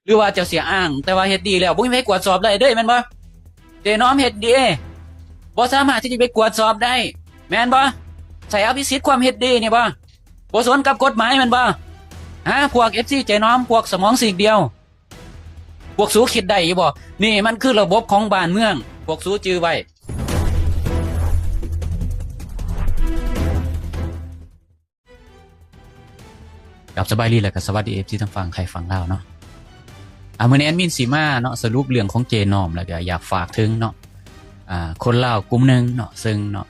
หรือว่าเจ้าเสียอ้างแต่ว่าเฮ็ดดีแล้วบ่มีใครกวดสอบได้เด้แม่นบ่เจน้อมเฮ็ดดีบ่สามารถที่จะไปกวดสอบได้แม่นบ่ใช้อภิสิทธิ์ความเฮ็ดดีนี่บ่สนกับกฎหมายแม่นบ่พวก FC เจน้อมพวกสมองซีกเดียวพวกสู้คิดได้อยู่บ่นี่มันคือระบบของบ้านเมืองพวกสู้จื้อไว้กับสบายดีแหละกับสวัสดี FC ทั้งฝั่งใครฝั่งลาวเนาะมื้อนี้แอดมินสีมาเนาะสรุปเรื่องของเจน้อมแล้วก็อยากฝากถึงเนาะคนลาวกลุ่มนึงเนาะซึ่งเนาะ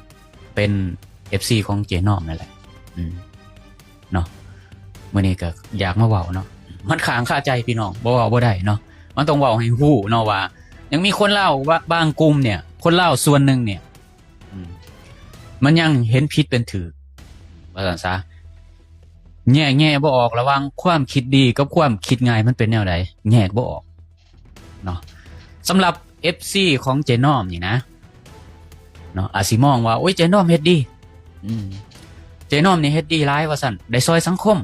เป็น FC ของเจน้อมนั่นแหละเนาะมื้อนี้ก็อยากมาเว้าเนาะมันค้างคาใจพี่น้องบ่เว้าบ่ได้เนาะมันต้องเว้าให้ฮู้เนาะว่ายังมีคนลาวบางกลุ่มเนี่ยคนลาวส่วนหนึ่งเนี่ยมันยังเห็นผิดเป็นถูกว่าซั่นซะแง่บ่ออกระหว่างความคิดดีกับความคิดง่ายมันเป็นแนวใดแง่บ่ออกเนาะสำหรับ FC ของเจน้อมนี่นะเนาะอาจสิมองว่าโอ้ยเจน้อมเฮ็ดดีเจน้อมนี่เฮ็ดดีหลายว่าซั่นได้ซอยสังคม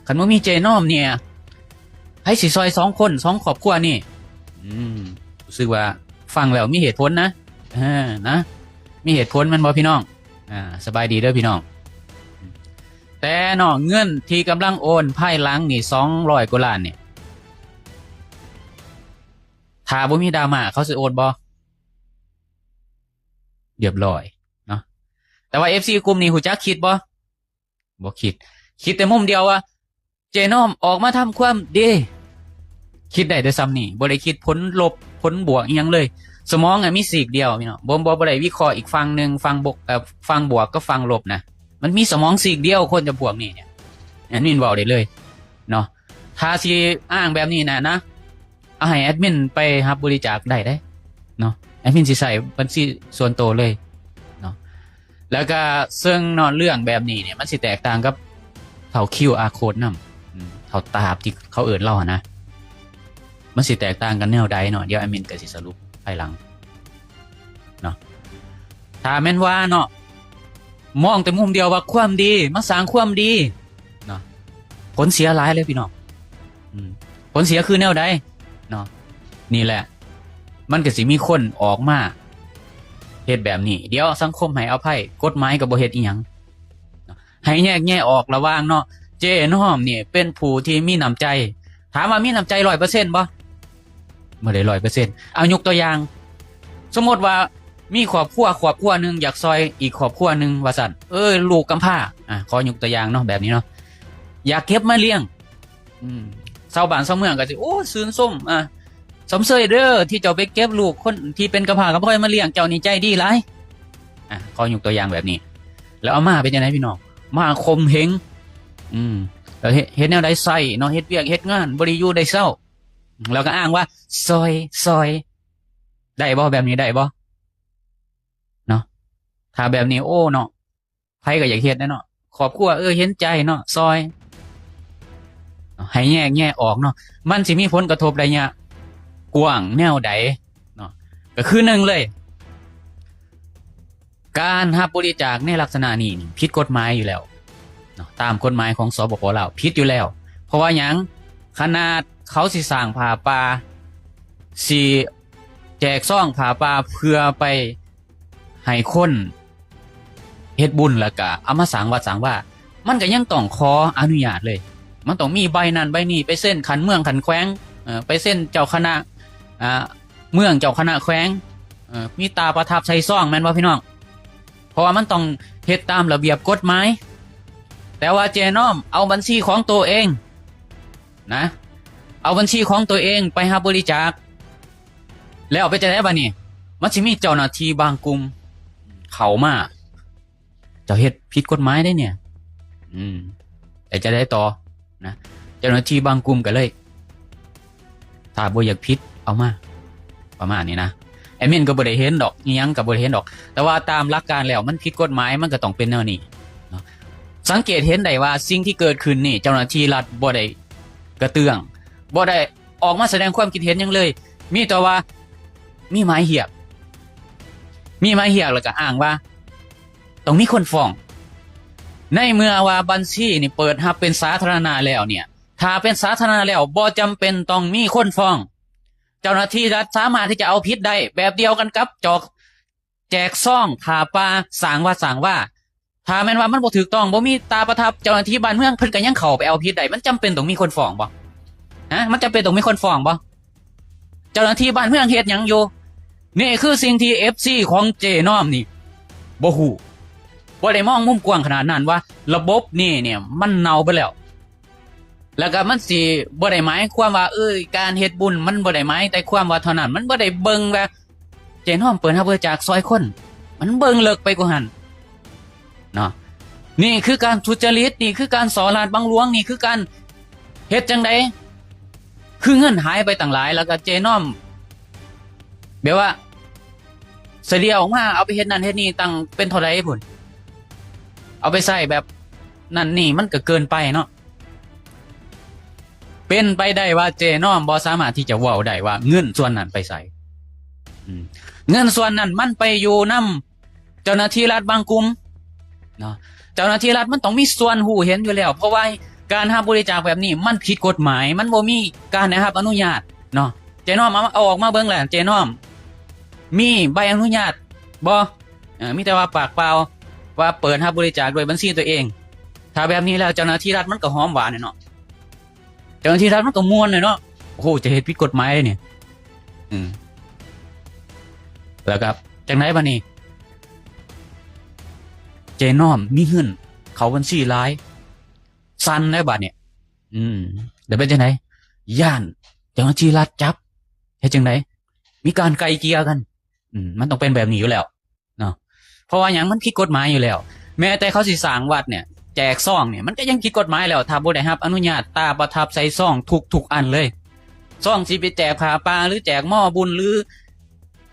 คันบ่มีเจน้อมเนี่ยให้สิซอย2คน2ครอบครัวนี่รู้สึกว่าฟังแล้วมีเหตุผลนะนะมีเหตุผลมันบ่พี่น้องสบายดีเด้อพี่น้องแต่เนาะเงินที่กำลังโอนภายหลังนี่200กว่าล้านเนี่ยถ้าบ่มีดราม่าเขาสิโอนบ่เรียบร้อยเนาะแต่ว่า FC กลุ่มนี้ฮู้จักคิดบ่คิดแต่มุมเดียวว่าเจน้อมออกมาทำความดีคิดได้แต่ซ้ำนี่บ่ได้คิดผลลบผลบวกอีหยังเลยสมองมีซีกเดียวพี่น้องบ่ได้วิเคราะห์อีกฝั่งนึงฝั่งบวกกับฝั่งลบนะมันมีสมองซีกเดียวคนจะพวกนี้เนี่ยแอดมินบอกได้เลยเนาะถ้าสิอ้างแบบนี้นะเอาให้แอดมินไปรับบริจาคได้เนาะแอดมินสิใส่บัญชีส่วนตัวเลยเนาะแล้วก็ซึ่งเนาะเรื่องแบบนี้เนี่ยมันสิแตกต่างกับเท่า QR code นำเท่าตาบที่เขาเอิ้นเรานะมันสิแตกต่างกันแนวใดเนาะเดี๋ยวแอดมินก็สิสรุปภายหลังเนาะถ้าแม่นว่าเนาะมองแต่มุมเดียวว่าความดีมาสร้างความดีเนาะผลเสียหลายเลยพี่น้องผลเสียคือแนวใดเนาะนี่แหละมันก็สิมีคนออกมาเฮ็ดแบบนี้เดี๋ยวสังคมให้อภัยกฎหมายก็บ่เฮ็ดอีหยังให้แยกแยะออกระหว่างเนาะเจน้อมนี่เป็นผู้ที่มีน้ำใจถามว่ามีน้ำใจ 100% บ่บ่ได้ 100% เอายกตัวอย่างสมมติว่ามีครอบครัวนึงอยากซอยอีกครอบครัวนึงว่าซั่นลูกกำพร้าขอยกตัวอย่างเนาะแบบนี้เนาะอยากเก็บมาเลี้ยงชาวบ้านชาวเมืองก็สิโอ้ซื่นส้มสมเสยเด้อที่เจ้าไปเก็บลูกคนที่เป็นกำพร้าก็บ่ค่อยมาเลี้ยงเจ้านี่ใจดีหลายขอยกตัวอย่างแบบนี้แล้วเอามาเป็นจังได๋พี่น้องมาคมเหงแล้วเฮ็ดแนวใดใส่เนาะเฮ็ดเวียกเฮ็ดงานบ่ได้อยู่ได้เช้าแล้วก็อ้างว่าซอยได้บ่แบบนี้ได้บ่เนาะถ้าแบบนี้โอ้เนาะไผก็อยากเฮ็ดเนาะครอบครัวเห็นใจเนาะซอยให้แยกแยะออกเนาะมันสิมีผลกระทบได้เนี่ยกว้างแนวใดเนาะก็คือ1เลยการรับบริจาคในลักษณะนี้ผิดกฎหมายอยู่แล้วเนาะตามกฎหมายของสปป.ลาวผิดอยู่แล้วเพราะว่าหยังขนาดเขาสิสร้างผาป่าสิแจกซ่องผาป่าเพื่อไปให้คนเฮ็ดบุญแล้วก็เอามาสร้างวัดสร้างว่ามันก็ยังต้องขออนุญาตเลยมันต้องมีใบนั้นใบนี้ไปเส้นขันเมืองขันแขวงไปเส้นเจ้าคณะเมืองเจ้าคณะแขวงมีตาประทับใส่ซ่องแม่นบ่พี่น้องเพราะว่ามันต้องเฮ็ดตามระเบียบกฎหมายแต่ว่าเจน้อมเอาบัญชีของตัวเองนะเอาบัญชีของตัวเองไปรับบริจาคแล้วเอาไปจะได้บ่นี่มันสิมีเจ้าหน้าที่บางกลุ่มเข้ามาเจ้าเฮ็ดผิดกฎหมายได้เนี่ยแต่จะได้ต่อนะเจ้าหน้าที่บางกลุ่มก็เลยถ้าบ่อยากผิดเอามาประมาณนี้นะแอดมินก็บ่ได้เห็นดอกอีหยังก็บ่ได้เห็นดอกแต่ว่าตามหลักการแล้วมันผิดกฎหมายมันก็ต้องเป็นแนวนี้เนาะสังเกตเห็นได้ว่าสิ่งที่เกิดขึ้นนี่เจ้าหน้าที่รัฐบ่ได้กระเตื้องบ่ได้ออกมาแสดงความคิดเห็นหยังเลยมีแต่ว่ามีหมายเหียกแล้วก็อ้างว่าต้องมีคนฟ้องในเมื่อว่าบัญชีนี่เปิดรับเป็นสาธารณะแล้วเนี่ยท ถ้าเป็นสาธารณะแล้วบ่จำเป็นต้องมีคนฟ้อง เจ้าหน้าที่รัฐสามารถที่จะเอาผิดได้แบบเดียวกันกับจอกแจกซ่องผ่าปลาสางว่าถ้าแม้นว่ามันบ่ถูกต้องบ่มีตาประทับเจ้าหน้าที่บ้านเมืองเพิ่นก็ยังเข้าไปเอาผิดได้มันจำเป็นต้องมีคนฟ้องบ่มันจำเป็นต้องมีคนฟ้องบ่เจ้าหน้าที่บ้านเมืองเฮ็ดหยังอยู่นี่คือสิ่งที่ FC ของเจน้อมนี่บ่ฮู้บ่ได้มองมุมกว้างขนาดนั้นว่าระบบนี่เนี่ยมันเน่าไปแล้วก็มันสิบ่ได้หมายความว่าการเฮ็ดบุญมันบ่ได้หมายแต่ความว่าเท่านั้นมันบ่ได้เบิ่งว่าเจน้อมเปิดรับบริจาคซอยคนมันเบิ่งเลิกไปกว่าหั่นเนาะนี่คือการทุจริตนี่คือการสอราดบังหลวงนี่คือการเฮ็ดจังได๋คือเงินหายไปต่างหลายแล้วก็เจน้อมแบบว่าเสียออกมาเอาไปเฮ็ดนั่นเฮ็ดนี่ตั้งเป็นเท่าใดพุ่นเอาไปใช้แบบนั่นนี่มันก็เกินไปเนาะเป็นไปได้ว่าเจน้อมบ่สามารถที่จะเว้าได้ว่าเงินส่วนนั้นไปใส่เงินส่วนนั้นมันไปอยู่นำเจ้าหน้าที่รัฐบางกลุ่มเนาะเจ้าหน้าที่รัฐมันต้องมีส่วนหูเห็นอยู่แล้วเพราะว่าการรับบริจาคแบบนี้มันผิดกฎหมายมันบ่มีการได้รับอนุญาตเนาะเจน้อมเอาออกมาเบิ่งแล้วเจน้อมมีใบอนุญาตบ่มีแต่ว่าปากเปล่าว่าเปิดรับบริจาคโดยบัญชีตัวเองถ้าแบบนี้แล้วเจ้าหน้าที่รัฐมันก็หอมหวานเนาะเจ้าหน้าที่รัฐมันก็ม่วนเลยเนาะโอ้โหจะเฮ็ดผิดกฎหมายเลยเนี่ยแล้วครับจังไหนบัดนี้เจน้อมมีเงินเขาบัญชีหลายสั่นได้บัดเนี่ยเดี๋ยวเป็นจังไหนย่านเจ้าหน้าที่รัฐจับเฮ็ดจังไหนมีการไกลเกลี่ยกันมันต้องเป็นแบบนี้อยู่แล้วเนาะเพราะว่าหยังมันผิดกฎหมายอยู่แล้วแม้แต่เขาสิสร้างวัดเนี่ยแจกซองเนี่ยมันก็ยังผิดกฎหมายแล้วถ้าบ่ได้รับอนุญาตตาประทับใส่ซองทุกอันเลยซองสิไปแจกผ้าป่าหรือแจกหม้อบุญหรือ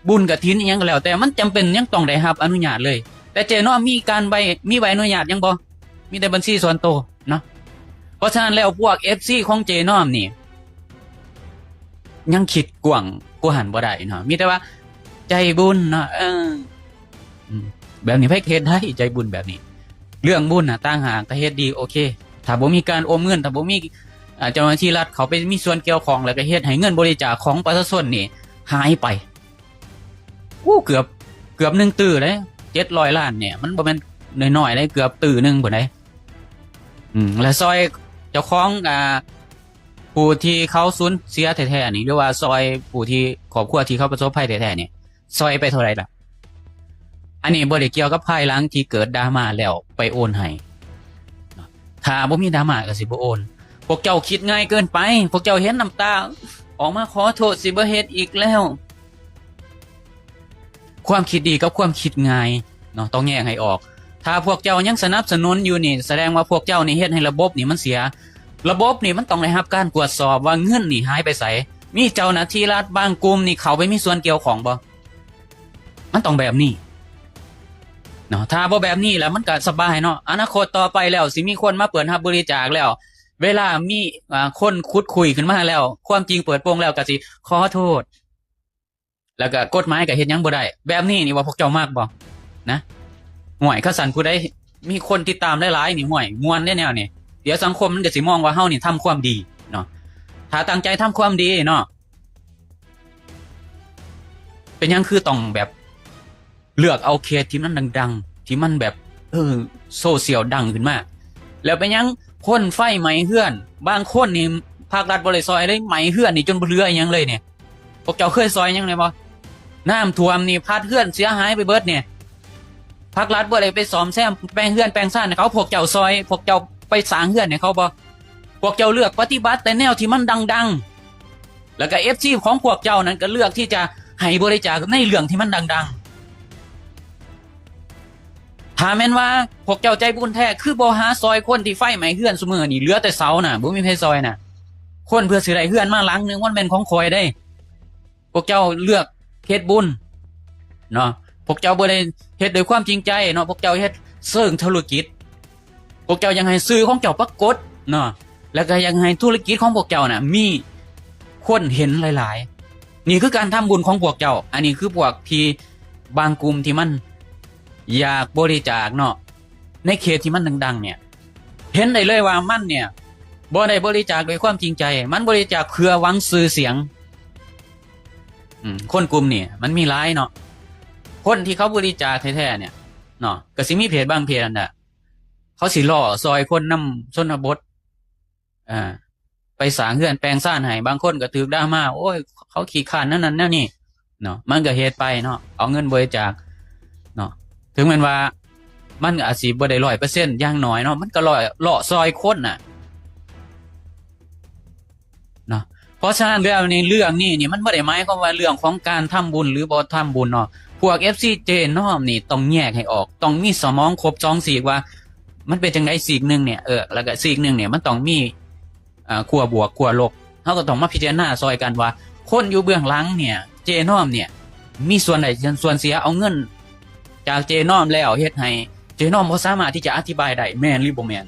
บุญกฐินอีหยังก็แล้วแต่มันจำเป็นยังต้องได้รับอนุญาตเลยแต่เจน้อมมีใบอนุญาตยังบ่มีแต่บัญชีส่วนตัวเนาะเพราะฉะนั้นแล้วพวก FC ของเจน้อมนี่ยังคิดกว้างกว่าหันบ่ได้เนาะมีแต่ว่าใจบุญเนาะแบบนี้ไผเฮ็ดได้ใจบุญแบบนี้เรื่องบุญน่ะต่างหากถ้าเฮ็ดดีโอเคถ้าบ่มีการอมเงินถ้าบ่มีเจ้าหน้าที่รัฐเขาไปมีส่วนเกี่ยวข้องแล้วก็เฮ็ดให้เงินบริจาคของประชาชนนี่หายไปเกือบ1ตื้อเลย700ล้านเนี่ยมันบ่แม่นน้อยๆเลยเกือบตื้อนึงพุ่นเด้แล้วซอยเจ้าของผู้ที่เขาสูญเสียแท้ๆนี่หรือว่าซอยผู้ที่ครอบครัวที่เขาประสบภัยแท้ๆนี่ซอยไปเท่าไหร่ล่ะอันนี้บ่ได้เกี่ยวกับภายหลังที่เกิดดราม่าแล้วไปโอนให้ถ้าบ่มีดราม่าก็สิบ่โอนพวกเจ้าคิดง่ายเกินไปพวกเจ้าเห็นน้ำตาออกมาขอโทษสิบ่เฮ็ดอีกแล้วความคิดดีกับความคิดง่ายเนาะต้องแยกให้ออกถ้าพวกเจ้ายังสนับสนุนอยู่นี่แสดงว่าพวกเจ้านี่เฮ็ดให้ระบบนี่มันเสียระบบนี่มันต้องได้รับการตรวจสอบว่าเงินนี่หายไปไสมีเจ้าหน้าที่รัฐบางกลุ่มนี่เขาไปมีส่วนเกี่ยวข้องบ่มันต้องแบบนี้เนาะถ้าบ่แบบนี้แล้วมันก็สบายเนาะอนาคตต่อไปแล้วสิมีคนมาเปิดรับบริจาคแล้วเวลามีคนขุดคุยขึ้นมาแล้วความจริงเปิดโปงแล้วก็สิขอโทษแล้วก็กฎหมายก็เฮ็ดหยังบ่ได้แบบนี้นี่ว่าพวกเจ้ามากบ่นะห่วยคันสั่นผู้ใดมีคนติดตามหลายๆนี่ห่วยม่วนแนวๆนี่เดี๋ยวสังคมมันจะสิมองว่าเฮานี่ทำความดีเนาะถ้าตั้งใจทำความดีเนาะเป็นหยังคือต้องแบบเลือกเอาเคสที่มันดังๆที่มันแบบโซเชียลดังขึ้นมาแล้วเป็นหยังคนไฟไหม้เฮือนบางคนนี่ภาครัฐบ่ได้ซอยเลยไหม้เฮือนนี่จนบ่เหลืออีหยังเลยเนี่ยพวกเจ้าเคยซอยหยังได้บ่น้ำท่วมนี่พัดเฮือนเสียหายไปเบิดเนี่ยภาครัฐบ่ได้ไปซ่อมแซมแปลงเฮือนแปลงซ่านให้เขาพวกเจ้าซอยพวกเจ้าไปสร้างเฮือนให้เขาบ่พวกเจ้าเลือกปฏิบัติแต่แนวที่มันดังๆแล้วก็ FC ของพวกเจ้านั้นก็เลือกที่จะให้บริจาคในเรื่องที่มันดังๆถ้าแม่นว่าพวกเจ้าใจบุญแท้คือบ่หาซอยคนที่ไฟไหม้เฮือนซุมื้อนี่เหลือแต่เสาน่ะบ่มีไผซอยน่ะคนเพื่อสิได้เฮือนมาหลังนึงมันเป็นของข่อยได้พวกเจ้าเลือกเฮ็ดบุญเนาะพวกเจ้าบ่ได้เฮ็ดด้วยความจริงใจเนาะพวกเจ้าเฮ็ดเชิงธุรกิจพวกเจ้ายังให้ซื้อของเจ้าปรากฏเนาะแล้วก็ยังให้ธุรกิจของพวกเจ้าน่ะมีคนเห็นหลายๆนี่คือการทำบุญของพวกเจ้าอันนี้คือพวกที่บางกลุ่มที่มันอยากบริจาคเนาะในเขตที่มันดังๆเนี่ยเห็นได้เลยว่ามันเนี่ย บ่ได้บริจาคด้วยความจริงใจมันบริจาคเพื่อหวังชื่อเสียงคนกลุ่มนี่มันมีหลายเนาะคนที่เขาบริจาคแท้ๆเนี่ยเนาะก็สิมีเพจบางเพจนั่นน่ะเขาสิล่อซอยคนนำชนบทไปสร้างเรือนแปลงซ่านให้บางคนก็ถูกดราม่าโอ้ยเขาขี้ข้านนั่นนี่เนาะมันก็เฮ็ดไปเนาะเอาเงินบริจาคเนาะถึงแม้ว่ามันอาจสิบ่ได้ 100% อย่างน้อยเนาะมันก็ล่อซอยคนน่ะเนาะเพราะฉะนั้นเรื่องนี้มันบ่ได้หมายความว่าเรื่องของการทำบุญหรือบ่ทำบุญเนาะพวก FC เจน้อมนี่ต้องแยกให้ออกต้องมีสมองครบ2ซีกว่ามันเป็นจังได๋ซีกนึงเนี่ยแล้วก็ซีกนึงเนี่ยมันต้องมีขั้วบวกขั้วลบเฮาก็ต้องมาพิจารณาซอยกันว่าคนอยู่เบื้องหลังเนี่ยเจน้อมเนี่ยมีส่วนใดส่วนเสียเอาเงินจากเจน้อมแล้วเฮ็ดให้เจน้อมบ่สามารถที่จะอธิบายได้แม่นหรือบ่แม่น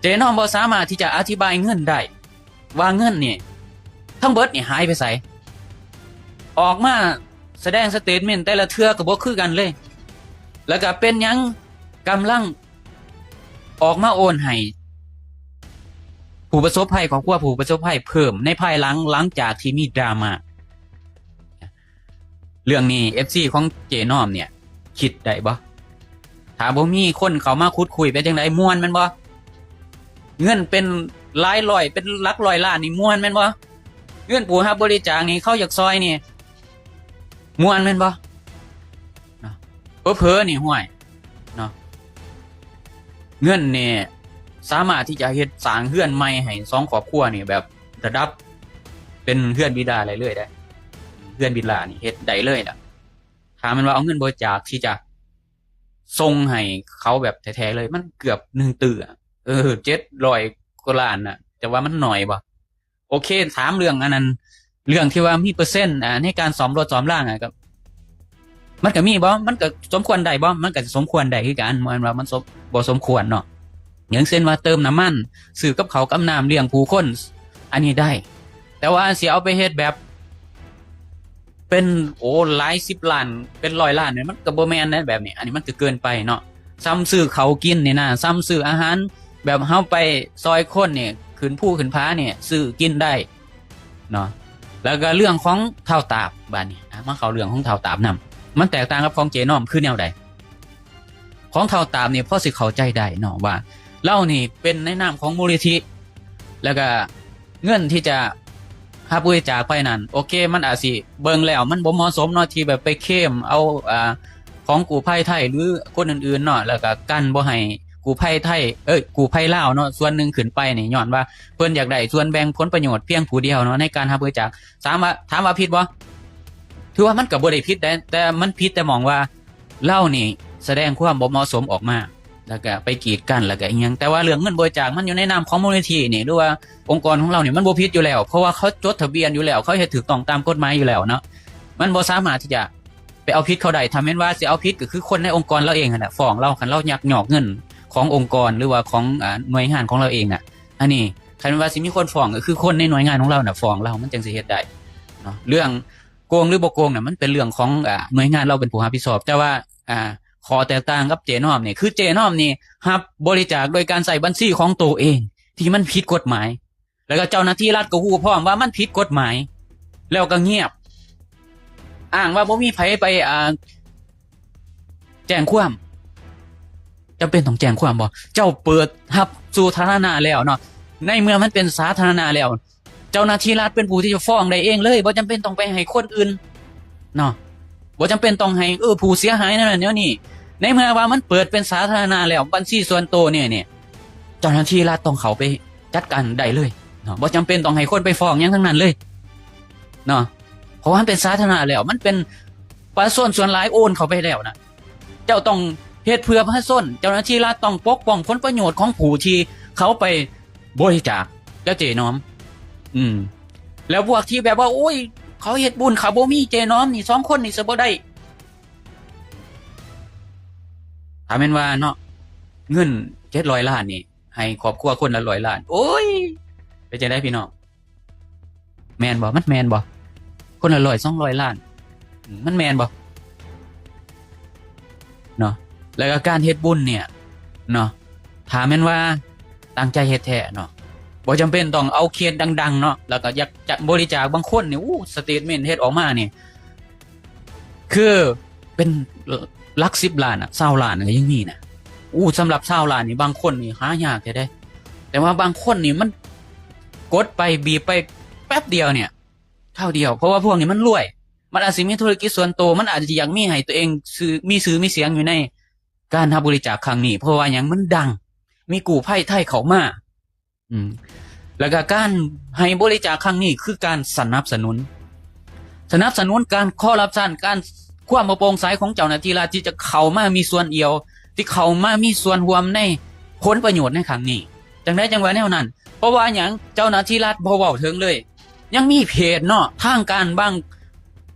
เจน้อมบ่สามารถที่จะอธิบายเงินได้ว่าเงินนี่ทั้งเบิดนี่หายไปไสออกมาแสดงสเตทเมนต์แต่ละเทื่อก็บ่คือกันเลยแล้วก็เป็นหยังกำลังออกมาโอนให้ผู้ประสบภัยของผู้ประสบภัยเพิ่มในภายหลังจากที่มีดราม่าเรื่องนี้ FC ของเจน้อมเนี่ยคิดได้บ่ถ้าบ่มีคนเข้ามาคุยเป็นจังได๋ม่วนแม่นบ่เงินเป็นหลายร้อยเป็นหลักร้อยล้านนี่ม่วนแม่นบ่เงินผู้รับบริจาคนี่เขาอยากซอยนี่ม่วนแม่นบ่เนาะเผลอๆนี่ห่วยเนาะเงินนี่สามารถที่จะเฮ็ดสร้างเรือนใหม่ให้2ครอบครัวนี่แบบระดับเป็นเรือนบิดาอะไรเลยได้เรือนบิดานี่เฮ็ดได้เลยน่ะถ้ามันว่าเอาเงินบริจาคที่จะส่งให้เขาแบบแท้ๆเลยมันเกือบ1ตื้อ700กว่าล้านน่ะแต่ว่ามันน้อยบ่โอเคถามเรื่องอันนั้นเรื่องที่ว่ามีเปอร์เซ็นต์ในการซ่อมรถซ่อมร่างก็มันก็มีบ่มันก็สมควรได้บ่มันก็สมควรได้คือกันมันว่ามันบ่สมควรเนาะอย่างเช่นว่าเติมน้ำมันซื้อกับเขาวกับน้ำเลี้ยงผู้คนอันนี้ได้แต่ว่าสิเอาไปเฮ็ดแบบเป็นหลาย10ล้านเป็น100ล้านเนี่ยมันก็บ่แม่นนะแบบนี้อันนี้มันก็เกินไปเนาะซ้ำซื้อเขากินนี่นะซ้ำซื้ออาหารแบบเฮาไปซอยคนเนี่ยขึ้นภูขึ้นผาเนี่ยซื้อกินได้เนาะแล้วก็เรื่องของเท่าตาบบัดนี้มาเข้าเรื่องของเท่าตาบนำมันแตกต่างกับของเจน้อมคือแนวใดของเท่าตาบนี่พอสิเข้าใจได้เนาะว่าเรานี่เป็นในนามของมูลนิธิแล้วก็เงินที่จะหาบริจาคไปนั่นโอเคมันอาจสิเบิ่งแล้วมันบ่เหมาะสมเนาะที่แบบไปเข้มเอาของกู้ภัยไทยหรือคนอื่นๆเนาะแล้วก็กันบ่ให้กู้ภัยไทยกู้ภัยลาวเนาะส่วนนึงขึ้นไปนี่ย้อนว่าเพิ่นอยากได้ส่วนแบ่งผลประโยชน์เพียงผู้เดียวเนาะในการหาบริจาคถามว่าผิดบ่ถือว่ามันก็บ่ได้ผิดแต่มันผิดแต่มองว่าเล่านี่แสดงความบ่เหมาะสมออกมาแล้วก็ไปกีดกันแล้วก็อีหยังแต่ว่าเรื่องเงินบริจาคมันอยู่ในนามของมูลนิธินี่หรือว่าองค์กรของเราเนี่ยมันบ่ผิดอยู่แล้วเพราะว่าเขาจดทะเบียนอยู่แล้วเขาเฮ็ดถูกต้องตามกฎหมายอยู่แล้วเนาะมันบ่สามารถที่จะไปเอาผิดเขาได้ถ้าแม่นว่าสิเอาผิดก็คือคนในองค์กรเราเองนั่นแหละฟ้องเราคันเรายักยอกเงินขององค์กรหรือว่าของหน่วยงานของเราเองน่ะอันนี้คันว่าสิมีคนฟ้องก็คือคนในหน่วยงานของเราน่ะฟ้องเรามันจังสิเฮ็ดได้เนาะเรื่องโกงหรือบ่โกงน่ะมันเป็นเรื่องของหน่วยงานเราเป็นผู้รับผิดชอบแต่ว่าขอแตกต่างกับเจน้อมนี่คือเจน้อมนี่รับบริจาคโดยการใส่บัญชีของตัวเองที่มันผิดกฎหมายแล้วก็เจ้าหน้าที่รัฐก็ฮู้พร้อมว่ามันผิดกฎหมายแล้วก็เงียบอ้างว่าบ่มีไผไปแจ้งความจำเป็นต้องแจ้งความบ่เจ้าเปิดรับสู่สาธารณะแล้วเนาะในเมื่อมันเป็นสาธารณะแล้วเจ้าหน้าที่รัฐเป็นผู้ที่จะฟ้องได้เองเลยบ่จำเป็นต้องไปให้คนอื่นเนาะบ่จำเป็นต้องให้ผู้เสียหายนั่นน่ะนี่ในเมื่อว่ามันเปิดเป็นสาธารณะแล้วบัญชีส่วนตัวเนี่ยเจ้าหน้าที่รัฐต้องเข้าไปจัดการได้เลยเนาะบ่จำเป็นต้องให้คนไปฟ้องหยังทั้งนั้นเลยเนาะเพราะว่ามันเป็นสาธารณะแล้วมันเป็นประชาชนส่วนหลายโอนเข้าไปแล้วนะเจ้าต้องเฮ็ดเพื่อประชาชนเจ้าหน้าที่รัฐต้องปกป้องผลประโยชน์ของผู้ที่เขาไปบริจาคแล้วเจน้อมแล้วพวกที่แบบว่าโอ้ยเขาเฮ็ดบุญเขาบ่มีเจน้อมนี่2คนนี่สิบ่ได้ถ้าแม่นว่าเนาะเงิน700ล้านนี่ให้ครอบครัวคนละ100ล้านโอ้ยไปจังได๋พี่น้องแม่นบ่มันแม่นบ่คนละ100 200ล้านมันแม่นบ่เนาะแล้วก็การเฮ็ดบุญเนี่ยเนาะถ้าแม่นว่า ตั้งใจเฮ็ดแท้เนาะบ่จำเป็นต้องเอาเคสดังๆเนาะแล้วก็อยากจะบริจาคบางคนนี่สเตทเมนต์เฮ็ดออกมานี่คือเป็นหลัก10 ล้าน20 ล้านก็ยังมีนะสำหรับ20 ล้านนี่บางคนนี่หายากได้แต่ว่าบางคนนี่มันกดไปบีบไปแป๊บเดียวเนี่ยเท่าเดียวเพราะว่าพวกนี้มันรวยมันอาจจะมีธุรกิจส่วนตัวมันอาจจะอยากมีให้ตัวเองมีชื่อมีเสียงอยู่ในการทำบริจาคครั้งนี้เพราะว่าอย่างมันดังมีกู้ภัยไทยเข้ามาแล้วก็การให้บริจาคครั้งนี้คือการสนับสนุนการคอร์รัปชันการความบ่โปร่งใสของเจ้าหน้าที่รัฐที่จะเข้ามามีส่วนเอี่ยวที่เข้ามามีส่วนร่วมในผลประโยชน์ในครั้งนี้จังได๋จังว่าแนวนั้นเพราะว่าหยังเจ้าหน้าที่รัฐบ่เว้าถึงเลยยังมีเพจเนาะทางการบาง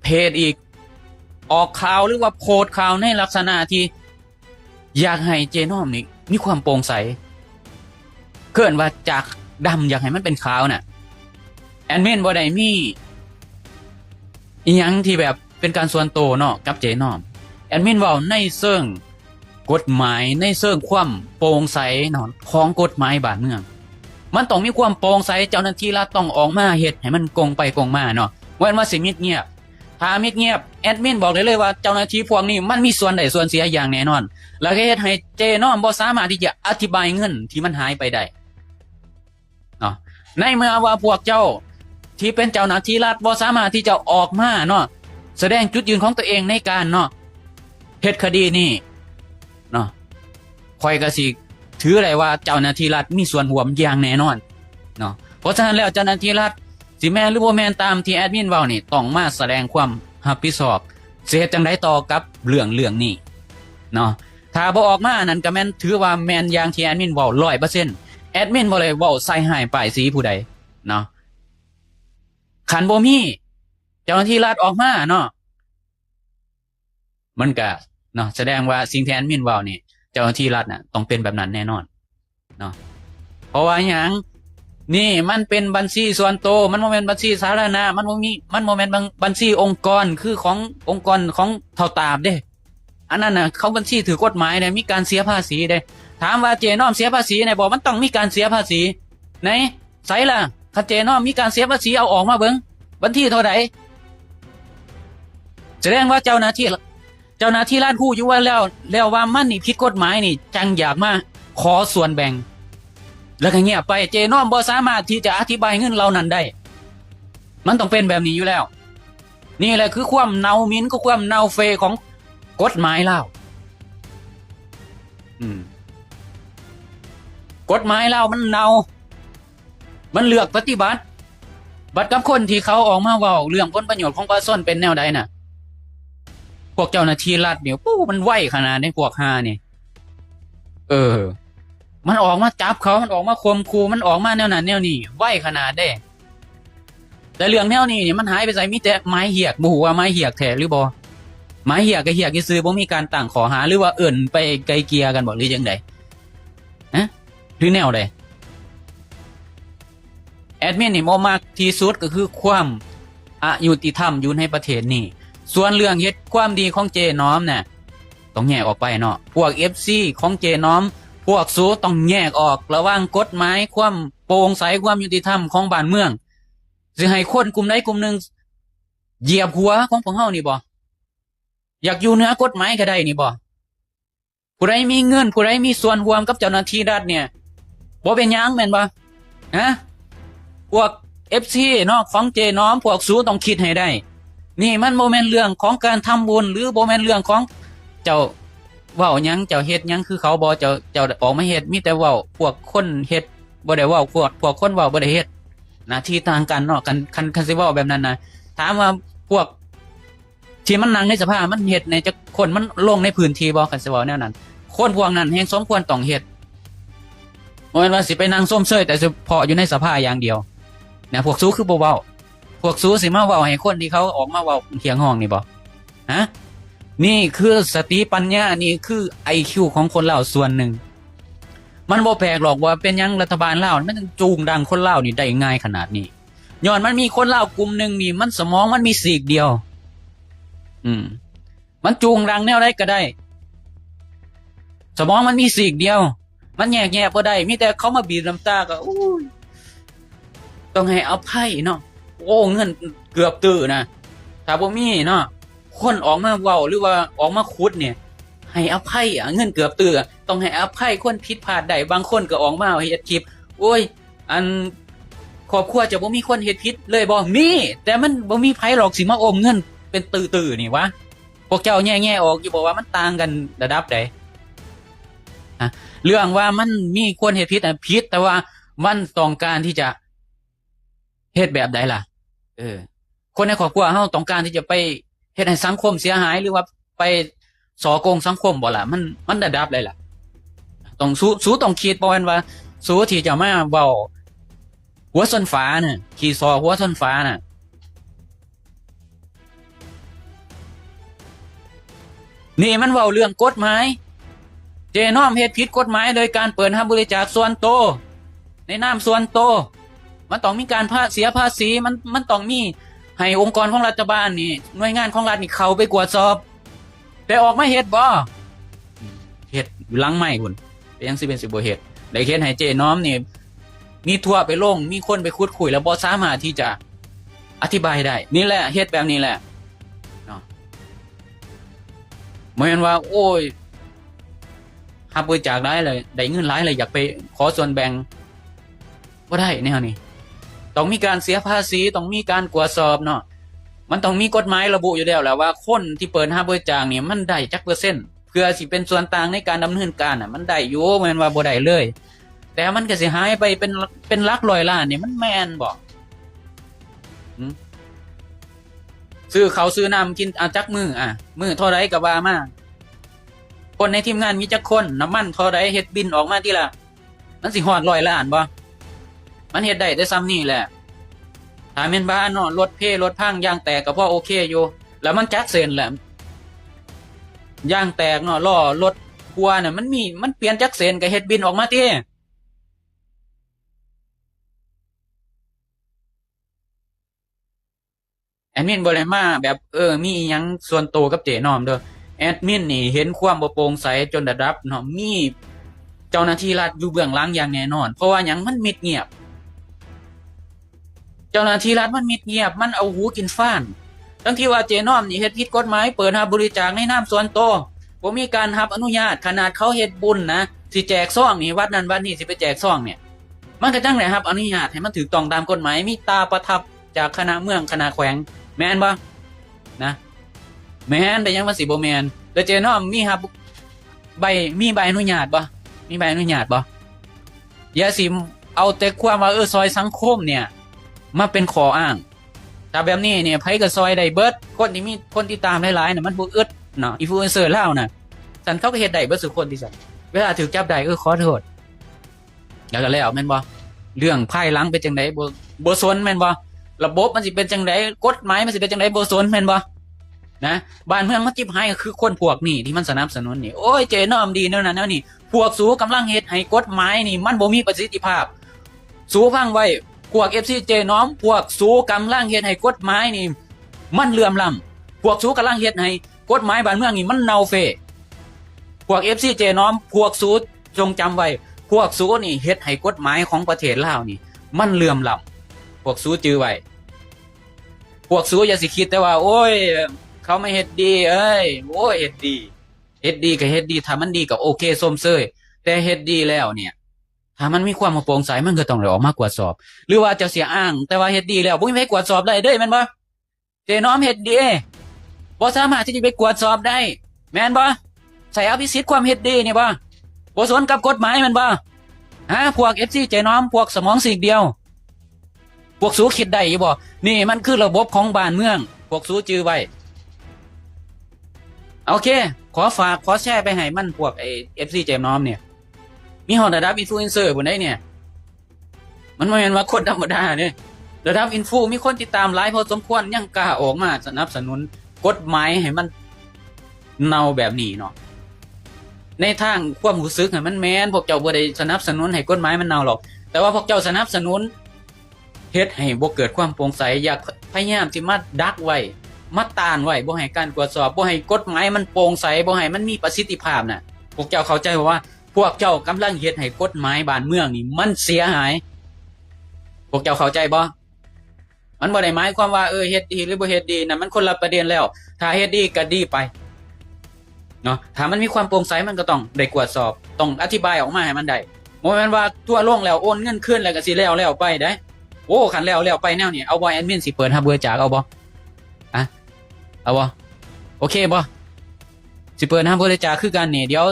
เพจอีกออกข่าวหรือว่าโพสต์ข่าวในลักษณะที่อยากให้เจนอมนี่มีความโปร่งใสเกินว่าจากดำอยากให้มันเป็นขาวน่ะแอดมินบ่ได้มีอีหยังที่แบบเป็นการส่วนตัวเนาะกับเจนอมแอดมินเว้าในเชิงกฎหมายในเชิงความโปร่งใสเนาะของกฎหมายบ้านเมืองมันต้องมีความโปร่งใสเจ้าหน้าที่รัฐต้องออกมาเฮ็ดให้มันกงไปกงมาเนาะว่าว่าสิมิดเงียบถ้ามิดเงียบแอดมินบอกได้เลยว่าเจ้าหน้าที่พวกนี้มันมีส่วนใดส่วนเสียอย่างแน่นอนแล้วก็เฮ็ดให้เจนอมบ่สามารถที่จะอธิบายเงินที่มันหายไปได้เนาะในเมื่อว่าพวกเจ้าที่เป็นเจ้าหน้าที่รัฐบ่สามารถที่จะออกมาเนาะแสดงจุดยืนของตัวเองในการเนาะเฮ็ดคดีนี้เนาะข่อยก็สิถือได้ว่าเจ้าหน้าที่รัฐมีส่วนร่วมอย่างแน่นอนเนาะเพราะฉะนั้นแล้วเจ้าหน้าที่รัฐสิแม่นหรือบ่แม่นตามที่แอดมินเว้านี่ต้องมาแสดงความรับผิดชอบสิเฮ็ดจังได๋ต่อกับเรื่องนี้เนาะถ้าบ่ออกมานั่นก็แม่นถือว่าแม่นอย่างที่แอดมินเว้า 100% แอดมินบ่ได้เว้าใส่ร้ายป้ายสีผู้ใดเนาะคันบ่มีเจ้าหน้าที่รัฐออกมาเนาะมันก็เนาะแสดงว่าสิ่งที่แอดมินเว้านี่เจ้าหน้าที่รัฐน่ะต้องเป็นแบบนั้นแน่นอนเนาะเพราะว่าหยังนี่มันเป็นบัญชีส่วนตัวมันบ่แม่นบัญชีสาธารณะมันบ่แม่นบัญชีองค์กรคือขององค์กรของเท่าตาบเด้อันนั้นน่ะเขาบัญชีถือกฎหมายเนี่ยมีการเสียภาษีเด้ถามว่าเจนอมเสียภาษีเนี่ยบอกมันต้องมีการเสียภาษีไหนไสล่ะถ้าเจนอมมีการเสียภาษีเอาออกมาเบิ่งบัญชีเท่าใดแสดงว่าเจ้าหน้าที่รัฐฮู้อยู่ว่าแล้วว่ามันนี่ผิดกฎหมายนี่จังอยากมาขอส่วนแบ่งแล้วก็เงียบไปเจนอมบ่สามารถที่จะอธิบายเงินเหล่านั้นได้มันต้องเป็นแบบนี้อยู่แล้วนี่แหละคือความเนาหมิ่นคือความเนาเฟของกฎหมายลาวกฎหมายลาวมันเนามันเลือกปฏิบัติบัดกับคนที่เขาออกมาเว้าเรื่องผลประโยชน์ของประชาชนเป็นแนวใดน่ะพวกเจ้าหน้าที่รัฐเนี่ยมันไวขนาดนี้พวกหานี่มันออกมาจับเขามันออกมาข่มขู่มันออกมาแนวนั้นแนวนี้ไวขนาดเด้แต่เรื่องแนวนี้เนี่ยมันหายไปไสมีแต่ไม้เหียกบ่ฮู้ว่าไม้เหียกแท้หรือบ่ไม้เหียกก็เหียกซื่อๆบ่มีการตั้งข้อหาหรือว่าเอิ้นไปไกลเกลี่ยกันบ่หรือจังได๋ฮะหรือแนวใดแอดมินนี่บ่มักที่สุดก็คือความอยุติธรรมอยู่ในประเทศนี้ส่วนเรื่องเฮ็ดความดีของเจน้อมน่ะต้องแยกออกไปเนาะพวก FC ของเจน้อมพวกสูต้องแยกออกระหว่างกฎหมายความโปร่งใสความยุติธรรมของบ้านเมืองสิให้คนกลุ่มใดกลุ่มหนึ่งเหยียบหัวของพวกเฮานี่บ่อยากอยู่เหนือกฎหมายก็ได้นี่บ่ผู้ใดมีเงินผู้ใดมีส่วนร่วมกับเจ้าหน้าที่รัฐเนี่ยบ่เป็นหยังแม่นบ่ฮะพวก FC เนาะของเจน้อมพวกสูต้องคิดให้ได้นี่มันบ่แม่นเรื่องของการทำบุญหรือบ่แม่นเรื่องของเจ้าเว้าหยังเจ้าเฮ็ดหยังคือเขาบ่เจ้าออกมาเฮ็ดมีแต่เว้าพวกคนเฮ็ดบ่ได้เว้าพวกคนเว้าบ่ได้เฮ็ดหน้าที่ต่างกันเนาะคันสิเว้าแบบนั้นน่ะถามว่าพวกที่มันนั่งในสภามันเฮ็ดในจะคนมันลงในพื้นที่บ่คันสิเว้าแนวนั้นคนพวกนั้นแฮงสมควรต้องเฮ็ดบ่แม่นว่าสิไปนั่งส้มเซยแต่เฉพาะอยู่ในสภาอย่างเดียวนะพวกสู้คือบ่เว้าพวกสู้สิมาเว้าให้คนที่เขาออกมาเว้าเถียงห้องนี่บ่ฮะนี่คือสติปัญญานี่คือ IQ ของคนลาวส่วนหนึ่งมันบ่แปลกหรอกว่าเป็นหยังรัฐบาลลาวมันถึงจูงดังคนลาวนี่ได้ง่ายขนาดนี้ย้อนมันมีคนลาวกลุ่มนึงนี่มันสมองมันมีซีกเดียวมันจูงดังแนวใดก็ได้สมองมันมีซีกเดียว มันแยกแยะบ่ได้มีแต่เขามาบีบน้ำตาก็อู้ยต้องให้อภัยเนาะโอ้เงินเกือบตื้อนะถ้าบ่มีเนาะคนออกมาเว้าหรือว่าออกมาขุดเนี่ยให้อภัยเงินเกือบตื้อต้องให้อภัยคนผิดพลาดได้บางคนก็ออกมาเฮ็ดคลิปโอ้ยอันครอบครัวจะบ่มีคนเฮ็ดผิดเลยบ่มีแต่มันบ่มีไผหรอกสิมาอมเงินเป็นตื้อๆนี่วะพวกเจ้าแง่ๆออกอยู่บ่ว่ามันต่างกันระดับใดเรื่องว่ามันมีคนเฮ็ดผิดผิดแต่ว่ามันต้องการที่จะเฮ็ดแบบใดล่ะคนในครอบครัวเฮาต้องการที่จะไปเฮ็ดให้สังคมเสียหายหรือว่าไปส่อโกงสังคมบ่ล่ะมันระดับใดล่ะต้องสู้ต้องคิดบ่แม่นว่าสู้ที่จะมาเว้าหัวส้นฟ้าน่ะขี่ซอหัวส้นฟ้าน่ะนี่มันเว้าเรื่องกฎหมายเจน้อมเฮ็ดผิดกฎหมายโดยการเปิดรับบริจาคส่วนตัวในนามส่วนตัวมันต้องมีการเสียภาษีมันต้องมีให้องค์กรของรัฐบาลนี่หน่วยงานของรัฐนี่เข้าไปตรวจสอบแต่ออกมาเฮ็ดบ่เฮ็ดอยู่หลังไม้พุ่นเป็นจังสิเป็นสิบ่เฮ็ดได้เฮ็ดให้เจน้อมนี่มีทั่วไปลงมีคนไปขุดคุยแล้วบ่สามารถที่จะอธิบายได้นี่แหละเฮ็ดแบบนี้แหละเนาะบ่แม่นว่าโอ้ยรับบริจาคหลายเลยได้เงินหลายเลยอยากไปขอส่วนแบ่งบ่ได้แนวนี้ต้องมีการเสียภาษีต้องมีการตรวจสอบเนาะมันต้องมีกฎหมายระบุอยู่แล้วแหละว่าคนที่เปิดรับบริจาคเนี่ยมันได้จักเปอร์เซ็นต์เพื่อสิเป็นส่วนต่างในการดำเนินการน่ะมันได้อยู่แม่นว่าบ่ได้เลยแต่มันก็สิหายไปเป็นหลักร้อยล้านนี่มันแม่นบ่ซื้อเขาซื้อน้ำกินจักมื้อเท่าใดก็ว่ามาคนในทีมงานมีจักคนน้ำมันเท่าใดเฮ็ดบินออกมาทีละมันสิฮอด100 ล้านบ่มันเฮ็ดได้แต่ซ้ำนี่แหละถ้าแม่นบ้านเนาะรถรถพังยางแตกก็พอโอเคอยู่แล้วมันจักเส้นแหละยางแตกเนาะล้อรถพัวน่ะมันเปลี่ยนจักเส้นก็เฮ็ดบินออกมาติแอดมินบ่ได้มาแบบมีอิหยังส่วนตัวกับเจน้อมเด้อแอดมินนี่เห็นความบ่โปร่งใสจนระดับเนาะมีเจ้าหน้าที่รัฐอยู่เบื้องหลังอย่างแน่นอนเพราะว่าหยังมันมิดเงียบเจ้าหน้าที่รัฐมันมิดเงียบมันเอาหูกินฟ้านทั้งที่ว่าเจน้อมนี่เฮ็ดผิดกฎหมายเปิดรับบริจาคในนามส่วนตัวบ่มีการรับอนุญาตขนาดเขาเฮ็ดบุญนะสิแจกซองนี่วัดนั้นวัดนี้สิไปแจกซองเนี่ยมันก็จังได๋ครับอนุญาตให้มันถูกต้องตามกฎหมายมีตาประทับจากคณะเมืองคณะแขวงแม่นบ่นะแม่นแต่ยังว่าสิบ่แม่นแล้วเจน้อมมีใบอนุญาตบ่มีใบอนุญาตบ่อย่าสิเอาแต่ความว่าซอยสังคมเนี่ยมาเป็นข้ออ้างถ้าแบบนี้เนี่ยไผก็ซอยได้เบิดคนที่มีคนติดตามหลายๆน่ะมันบ่อึดเนาะอินฟลูเอนเซอร์ลาวน่ะฉันเขาก็เฮ็ดได้เบิดทุกคนที่สั่นเวลาถูกจับได้ขอโทษแล้วก็แล้วแม่นบ่เรื่องภายหลังเป็นจังได๋บ่สนแม่นบ่ระบบมันสิเป็นจังได๋กฎหมายมันสิเป็นจังได๋บ่สนแม่นบ่นะบ้านเมืองมันจิบหายก็คือคนพวกนี้ที่มันสนับสนุนนี่โอ้ยเจน้อมดีแนวนั้นแนวนี้พวกสูกำลังเฮ็ดให้กฎหมายนี่มันบ่มีประสิทธิภาพสูฟังไว้พวก FC เจน้อมพวกสูกำลังเฮ็ดให้กฎหมายนี่มันเหลื่อมล้ำพวกสูกำลังเฮ็ดให้กฎหมายบ้านเมืองนี่มันเน่าเฟะพวก FC เจน้อมพวกสูจงจำไว้พวกสูนี่เฮ็ดให้กฎหมายของประเทศลาวนี่มันเหลื่อมล้ำพวกสูจื้อไว้พวกสูอย่าสิคิดแต่ว่าโอ้ยเขาไม่เฮ็ดดีโอ้ยเฮ็ดดีก็เฮ็ดดีถ้ามันดีก็โอเคส้มเซยแต่เฮ็ดดีแล้วเนี่ยถ้ามันมีความโปร่งใสมันก็ต้องได้ออกมากวดสอบหรือว่าจะเสียอ้างแต่ว่าเฮ็ดดีแล้วบ่มีใครกวดสอบได้เด้แม่นบ่เจน้อมเฮ็ดดีบ่สามารถที่จะไปกวดสอบได้แม่นบ่ใส่อภิสิทธิ์ความเฮ็ดดีนี่บ่สนกับกฎหมายแม่นบ่พวก FC เจน้อมพวกสมองซีกเดียวพวกสูคิดได้อยู่บ่นี่มันคือระบบของบ้านเมืองพวกสูจื้อไว้โอเคขอฝากขอแชร์ไปให้มันพวกFC เจน้อมเนี่ยมีฮอดระดับอินฟลูเอนเซอร์บ่ได้เนี่ยมันบ่แม่นว่าคนธรรมดาเด้ระดับอินฟูมีคนติดตามหลายพอสมควรยังกล้าออกมาสนับสนุนกฎหมายให้มันเน่าแบบนี้เนาะในทางความรู้สึกมันแม่นพวกเจ้าบ่ได้สนับสนุนให้กฎหมายมันเน่าหรอกแต่ว่าพวกเจ้าสนับสนุนเฮ็ดให้บ่เกิดความโปร่งใสอยากพยายามสิมาดักไว้มาต้านไว้บ่ให้การตรวจสอบบ่ให้กฎหมายมันโปร่งใสบ่ให้มันมีประสิทธิภาพน่ะพวกเจ้าเข้าใจว่า พวกเจ้ากำลังเฮ็ดให้กฎหมายบ้านเมืองนี่มันเสียหายพวกเจ้าเข้าใจบ่มันบ่ได้หมายความว่าเฮ็ดดีหรือบ่เฮ็ดดีนั่นมันคนละประเด็นแล้วถ้าเฮ็ดดีก็ดีไปเนาะถ้ามันมีความโปร่งใสมันก็ต้องได้ตรวจสอบต้องอธิบายออกมาให้มันได้บ่แม่นว่าทั่วโลกแล้วโอนเงินคืนแล้วก็สิแล้วไปได้โอ้คันแล้วไปแนวนี้เอาบ่แอดมินสิเปิดรับบริจาคเอาบ่อะเอาบ่โอเคบ่สิเปิดรับบริจาคคือกันนี่เดี๋ยว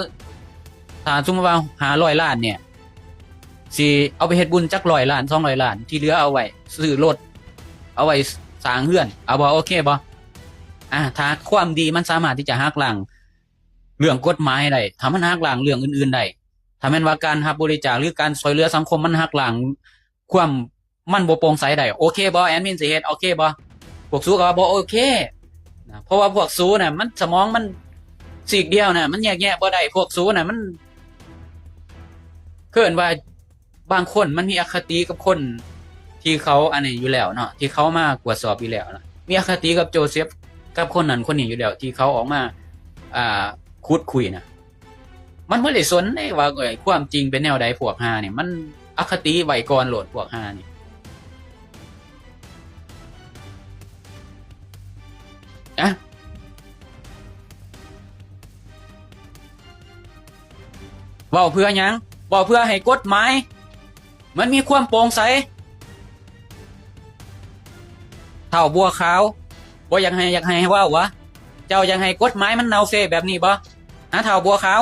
ถ้าสมมุติว่า500ล้านเนี่ยสิเอาไปเฮ็ดบุญจัก100ล้าน200ล้านที่เหลือเอาไว้ซื้อรถเอาไว้สร้างเรือนเอาบ่โอเคบ่ถ้าความดีมันสามารถที่จะหักล้างเรื่องกฎหมายได้ถ้ามันหักล้างเรื่องอื่นๆได้ถ้าแม่นว่าการรับบริจาคหรือการช่วยเหลือสังคมมันหักล้างความมันบ่โปร่งใสได้โอเคบ่แอดมินสิเฮ็ดโอเคบ่พวกสู้ก็บ่โอเคนะเพราะว่าพวกสู้น่ะมันสมองมันซีกเดียวน่ะมันแยกแยะบ่ได้พวกสู้น่ะมันเกินว่าบางคนมันมีอคติกับคนที่เขาอันนี้อยู่แล้วเนาะที่เขามากวดสอบอยู่แล้วนะมีอคติกับโจเซฟกับคนนั้นคนนี้อยู่แล้วที่เขาออกมาคุยนะมันบ่ได้สนได้ว่าความจริงเป็นแนวใดพวก5เนี่ยมันอคติไว้ก่อนโหลดพวก5นี่เว้าเพื่อหยังเว้าเพื่อให้กฎหมายมันมีความโปร่งใสเท่าบัวขาวบ่อยากให้เว้าวะเจ้าอยากให้กฎหมายมันเนาเฟแบบนี้บ่เท่าบัวขาว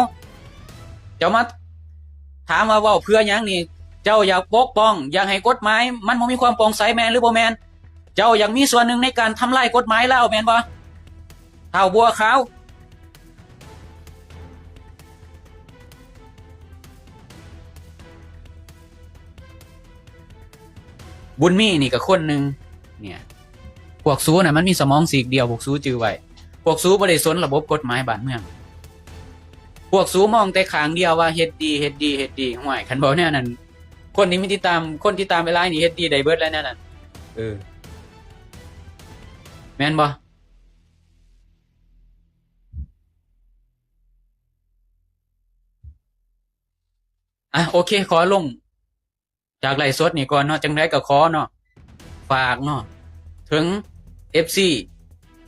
เจ้ามาถามว่าเว้าเพื่อหยังนี่เจ้าอยากปกป้องอยากให้กฎหมายมันบ่มีความโปร่งใสแม่นหรือบ่แม่นเจ้าอยากมีส่วนหนึ่งในการทำลายกฎหมายแล้วแม่นบ่เท่าบัวขาวบุญมีนี่ก็คนหนึ่งเนี่ยพวกซูน่ะมันมีสมองสีกเดียวพวกซูจื้อไว้พวกซูบ่ได้สนระบบกฎหมายบ้านเมืองพวกซูมองแต่ข้างเดียวว่าเฮ็ดดีห่วยคันบ่แนวนั้นคนนี้มีติดตามคนที่ตามเวลานี่เฮ็ดดีได้เบิดแล้วแนวนั้นแม่นบ่โอเคขอลงจากไลฟ์สดนี่ก่อนเนาะจังได๋ก็ขอเนาะฝากเนาะถึง FC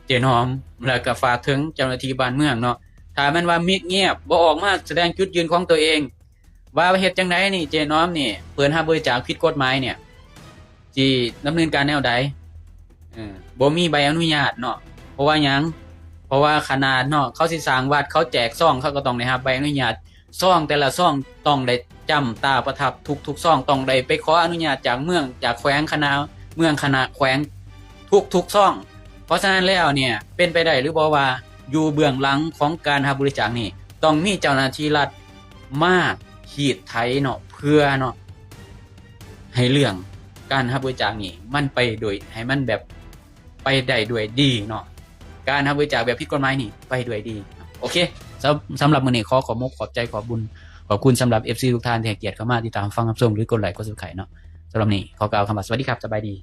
เจนหอมแล้วก็ฝากถึงเจ้าหน้าที่บ้านเมืองเนาะถ้ามันว่ามิดเงียบบ่ออกมาแสดงจุดยืนของตัวเองว่าเฮ็ดจังได๋นี่เจนหอมนี่เปิดรับบริจาคผิดกฎหมายเนี่ยสิดำเนินการแนวใดบ่มีใบอนุญาตเนาะเพราะว่าหยังเพราะว่าขนาดเนาะเขาสิสร้างวัดเขาแจกซองเขาก็ต้องได้รับใบอนุญาตซองแต่ละซองต้องได้จำตาประทับทุกซองต้องได้ไปขออนุญาตจากเมืองจากแขวงคณะเมืองคณะแขวงทุกซองเพราะฉะนั้นแล้วเนี่ยเป็นไปได้หรือบ่ว่าอยู่เบื้องหลังของการรับบริจาคนี่ต้องมีเจ้าหน้าที่รัฐมาขีดไถเนาะเพื่อเนาะให้เรื่องการรับบริจาคนี่มันไปโดยให้มันแบบไปได้ด้วยดีเนาะการรับบริจาคแบบผิดกฎหมายนี่ไปด้วยดีโอเคสำหรับมื้อนี้ขอมกขอบใจขอบบุญขอบคุณสำหรับ FC ทุกท่านที่ให้เกียรติเข้ามาติดตามฟังรับชมหรือกดไลค์กด Subscribe เนาะสำหรับนี้ขอกล่าวคำว่าสวัสดีครับสบายดี